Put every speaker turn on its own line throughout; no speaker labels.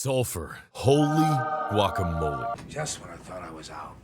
Sulfur. Holy guacamole.
Just when I thought I was out,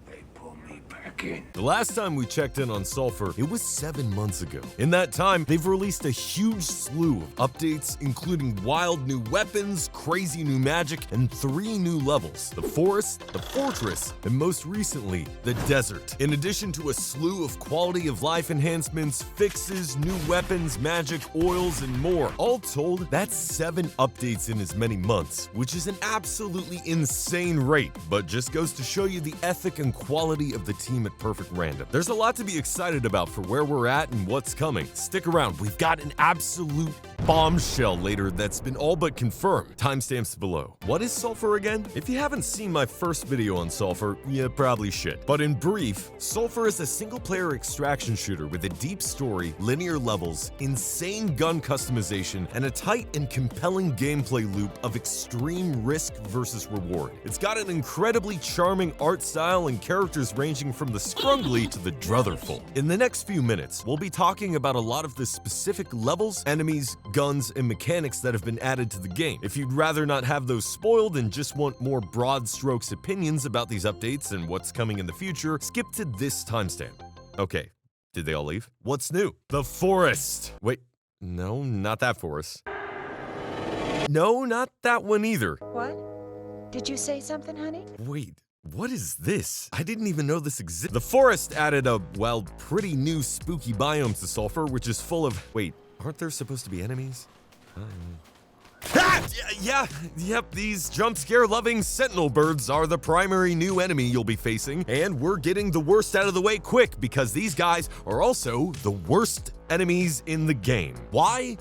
they pulled me back in.
The last time we checked in on Sulfur, it was 7 months ago. In that time, they've released a huge slew of updates, including wild new weapons, crazy new magic, and 3 new levels: the forest, the fortress, and most recently, the desert. In addition to a slew of quality of life enhancements, fixes, new weapons, magic, oils, and more. All told, that's 7 updates in as many months, which is an absolutely insane rate, but just goes to show you the ethic and quality of the team at Perfect Random. There's a lot to be excited about for where we're at and what's coming. Stick around, we've got an absolute bombshell later that's been all but confirmed. Timestamps below. What is Sulfur again? If you haven't seen my first video on Sulfur, you probably should. But in brief, Sulfur is a single-player extraction shooter with a deep story, linear levels, insane gun customization, and a tight and compelling gameplay loop of extreme risk versus reward. It's got an incredibly charming art style and characters ranging from the scrungly to the drutherful. In the next few minutes, we'll be talking about a lot of the specific levels, enemies, guns, and mechanics that have been added to the game. If you'd rather not have those spoiled and just want more broad strokes opinions about these updates and what's coming in the future, skip to this timestamp. Okay, did they all leave? What's new? The forest. Wait, no, not that forest. No, not that one either.
What? Did you say something, honey?
Wait, what is this? I didn't even know this existed. The forest added a, well, pretty new spooky biome to Sulfur, which is full of... Wait, aren't there supposed to be enemies? Yep, these jump scare loving sentinel birds are the primary new enemy you'll be facing, and we're getting the worst out of the way quick because these guys are also the worst enemies in the game. Why?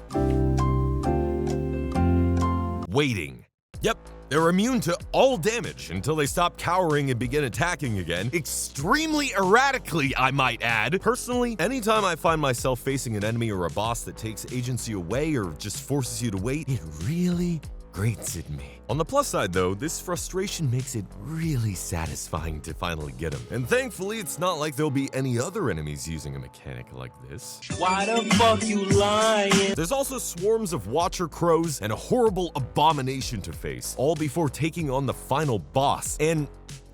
Waiting. Yep, they're immune to all damage until they stop cowering and begin attacking again. Extremely erratically, I might add. Personally, anytime I find myself facing an enemy or a boss that takes agency away or just forces you to wait, it really grates at me. On the plus side though, this frustration makes it really satisfying to finally get them. And thankfully, it's not like there'll be any other enemies using a mechanic like this.
Why the fuck you lying?
There's also swarms of watcher crows and a horrible abomination to face, all before taking on the final boss, an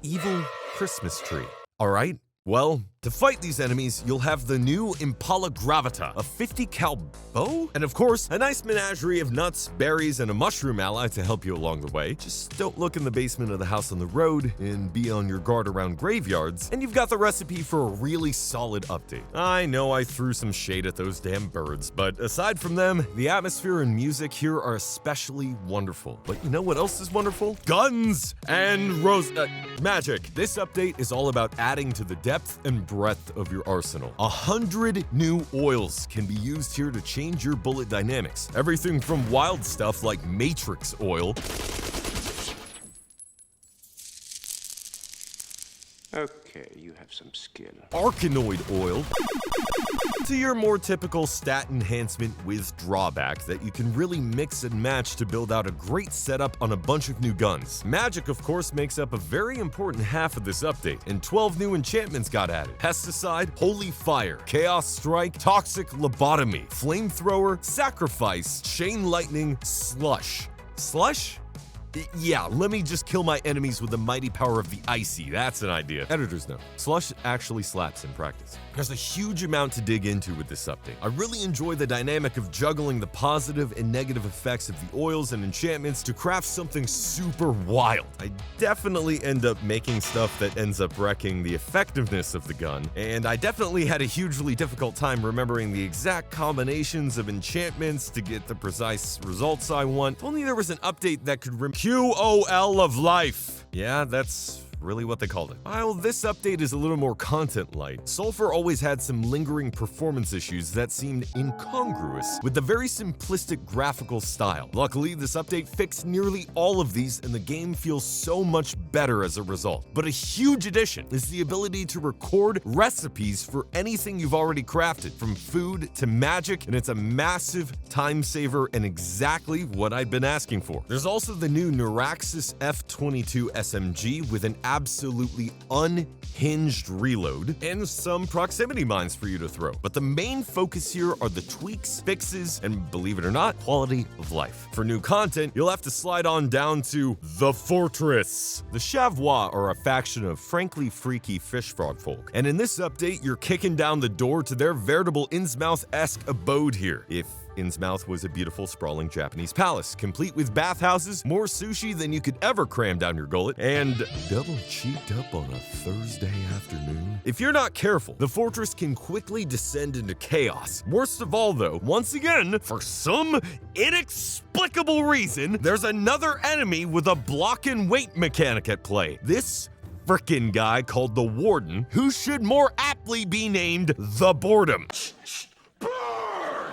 evil Christmas tree. Alright? Well, to fight these enemies, you'll have the new Impala Gravita, a 50 cal bow, and of course, a nice menagerie of nuts, berries, and a mushroom ally to help you along the way. Just don't look in the basement of the house on the road and be on your guard around graveyards, and you've got the recipe for a really solid update. I know I threw some shade at those damn birds, but aside from them, the atmosphere and music here are especially wonderful. But you know what else is wonderful? Guns and magic. This update is all about adding to the depth and breadth of your arsenal. 100 new oils can be used here to change your bullet dynamics. Everything from wild stuff like Matrix oil
Okay, you have some skill.
Arkanoid oil, to your more typical stat enhancement with drawback that you can really mix and match to build out a great setup on a bunch of new guns. Magic, of course, makes up a very important half of this update, and 12 new enchantments got added. Pesticide, Holy Fire, Chaos Strike, Toxic Lobotomy, Flamethrower, Sacrifice, Chain Lightning, Slush. Slush? Yeah, let me just kill my enemies with the mighty power of the icy. That's an idea. Editor's note. Slush actually slaps in practice. There's a huge amount to dig into with this update. I really enjoy the dynamic of juggling the positive and negative effects of the oils and enchantments to craft something super wild. I definitely end up making stuff that ends up wrecking the effectiveness of the gun, and I definitely had a hugely difficult time remembering the exact combinations of enchantments to get the precise results I want. If only there was an update that could QoL of Life. Yeah, that's really what they called it. While this update is a little more content light, Sulfur always had some lingering performance issues that seemed incongruous with the very simplistic graphical style. Luckily, this update fixed nearly all of these and the game feels so much better as a result. But a huge addition is the ability to record recipes for anything you've already crafted, from food to magic, and it's a massive time saver and exactly what I've been asking for. There's also the new Neuraxis F22 SMG with an absolutely unhinged reload, and some proximity mines for you to throw. But the main focus here are the tweaks, fixes, and believe it or not, quality of life. For new content, you'll have to slide on down to the Fortress. The Chavois are a faction of frankly freaky fish frog folk, and in this update, you're kicking down the door to their veritable Innsmouth-esque abode here. If Innsmouth was a beautiful, sprawling Japanese palace, complete with bathhouses, more sushi than you could ever cram down your gullet, and double cheeked up on a Thursday afternoon. If you're not careful, the fortress can quickly descend into chaos. Worst of all, though, once again, for some inexplicable reason, there's another enemy with a block and wait mechanic at play. This frickin' guy called the Warden, who should more aptly be named the Boredom.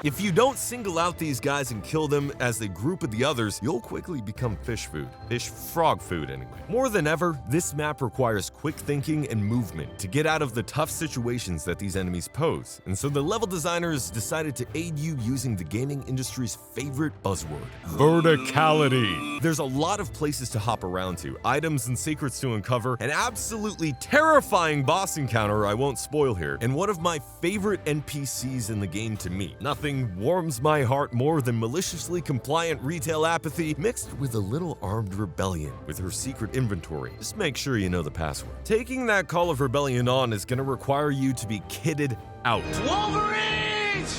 If you don't single out these guys and kill them as they group with the others, you'll quickly become fish food. Fish frog food, anyway. More than ever, this map requires quick thinking and movement to get out of the tough situations that these enemies pose. And so the level designers decided to aid you using the gaming industry's favorite buzzword, verticality. There's a lot of places to hop around to, items and secrets to uncover, an absolutely terrifying boss encounter I won't spoil here, and one of my favorite NPCs in the game to me. Nothing warms my heart more than maliciously compliant retail apathy mixed with a little armed rebellion with her secret inventory. Just make sure you know the password. Taking that call of rebellion on is going to require you to be kitted out. Wolverine!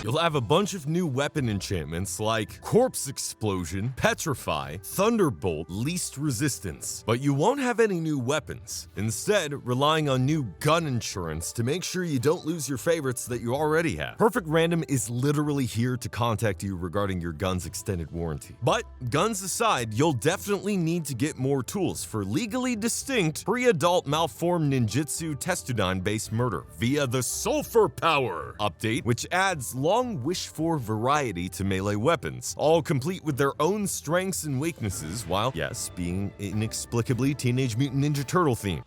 You'll have a bunch of new weapon enchantments like Corpse Explosion, Petrify, Thunderbolt, Least Resistance. But you won't have any new weapons. Instead, relying on new gun insurance to make sure you don't lose your favorites that you already have. Perfect Random is literally here to contact you regarding your gun's extended warranty. But guns aside, you'll definitely need to get more tools for legally distinct pre-adult malformed ninjutsu Testudine-based murder via the Sulfur Power update, which adds long wished-for variety to melee weapons, all complete with their own strengths and weaknesses, while, yes, being inexplicably Teenage Mutant Ninja Turtle themed.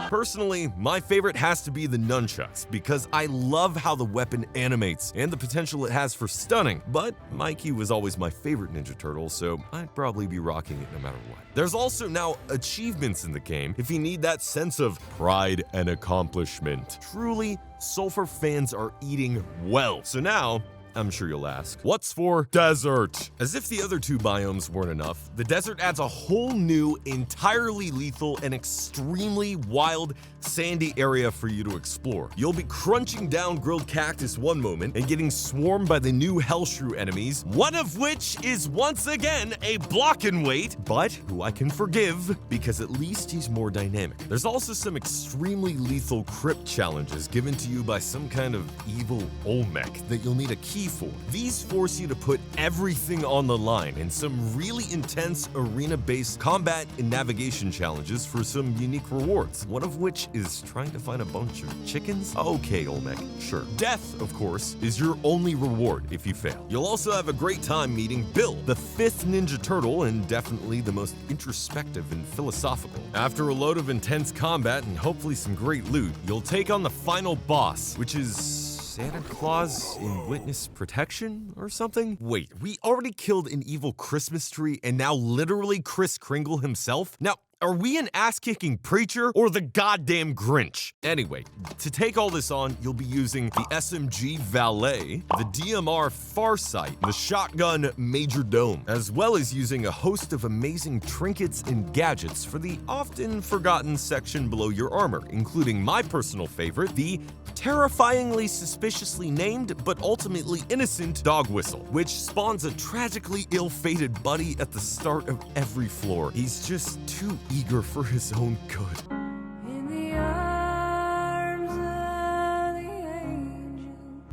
Personally, my favorite has to be the nunchucks, because I love how the weapon animates and the potential it has for stunning, but Mikey was always my favorite Ninja Turtle, so I'd probably be rocking it no matter what. There's also now achievements in the game if you need that sense of pride and accomplishment. Truly, Sulfur fans are eating well. So now, I'm sure you'll ask, what's for desert? As if the other two biomes weren't enough, the desert adds a whole new, entirely lethal and extremely wild sandy area for you to explore. You'll be crunching down grilled cactus one moment and getting swarmed by the new Hellshrew enemies, one of which is once again a block and wait, but who I can forgive because at least he's more dynamic. There's also some extremely lethal crypt challenges given to you by some kind of evil Olmec that you'll need a key for. These force you to put everything on the line in some really intense arena-based combat and navigation challenges for some unique rewards, one of which is trying to find a bunch of chickens? Okay, Olmec, sure. Death, of course, is your only reward if you fail. You'll also have a great time meeting Bill, the 5th Ninja Turtle and definitely the most introspective and philosophical. After a load of intense combat and hopefully some great loot, you'll take on the final boss, which is Santa Claus in witness protection or something? Wait, we already killed an evil Christmas tree and now literally Kris Kringle himself? Now, are we an ass-kicking preacher or the goddamn Grinch? Anyway, to take all this on, you'll be using the SMG Valet, the DMR Farsight, the shotgun Major Dome, as well as using a host of amazing trinkets and gadgets for the often forgotten section below your armor, including my personal favorite, the terrifyingly suspiciously named but ultimately innocent dog whistle, which spawns a tragically ill-fated buddy at the start of every floor. He's just too eager for his own good.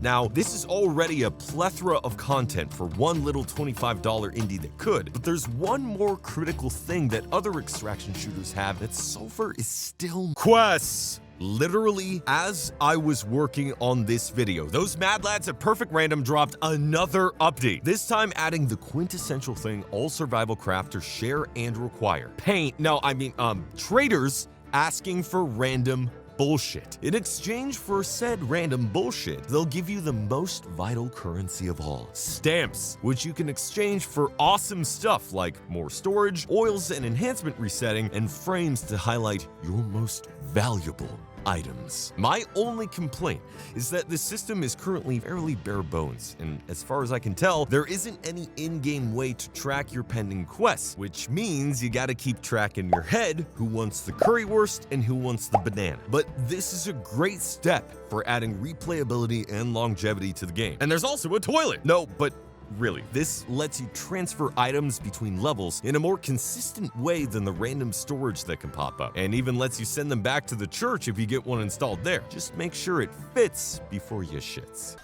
Now, this is already a plethora of content for one little $25 indie that could, but there's one more critical thing that other extraction shooters have that Sulfur is still quests. Literally, as I was working on this video, those mad lads at Perfect Random dropped another update, this time adding the quintessential thing all survival crafters share and require. Paint, no, I mean, traders asking for random bullshit. In exchange for said random bullshit, they'll give you the most vital currency of all, stamps, which you can exchange for awesome stuff like more storage, oils and enhancement resetting, and frames to highlight your most valuable items. My only complaint is that the system is currently fairly bare bones, and as far as I can tell, there isn't any in-game way to track your pending quests, which means you gotta keep track in your head who wants the currywurst and who wants the banana. But this is a great step for adding replayability and longevity to the game. And there's also a toilet! No, but really, this lets you transfer items between levels in a more consistent way than the random storage that can pop up, and even lets you send them back to the church if you get one installed there. Just make sure it fits before you shits.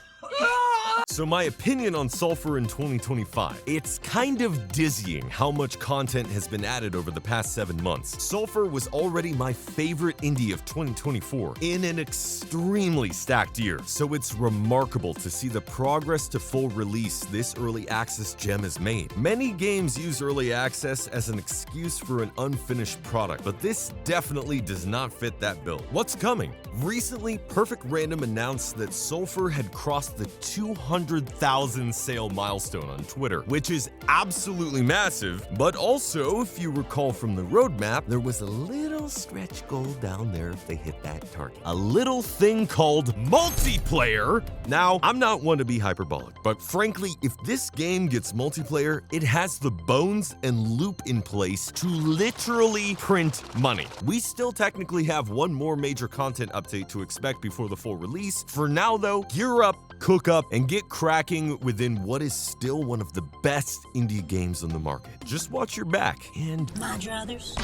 So my opinion on Sulfur in 2025, it's kind of dizzying how much content has been added over the past 7 months. Sulfur was already my favorite indie of 2024 in an extremely stacked year, so it's remarkable to see the progress to full release this early access gem has made. Many games use early access as an excuse for an unfinished product, but this definitely does not fit that bill. What's coming? Recently, Perfect Random announced that Sulfur had crossed the 200,000 sale milestone on Twitter, which is absolutely massive, but also, if you recall from the roadmap, there was a little stretch goal down there if they hit that target. A little thing called multiplayer. Now, I'm not one to be hyperbolic, but frankly, if this game gets multiplayer, it has the bones and loop in place to literally print money. We still technically have one more major content update to expect before the full release. For now though, gear up, cook up, and get cracking within what is still one of the best indie games on the market. Just watch your back and
Mind your others.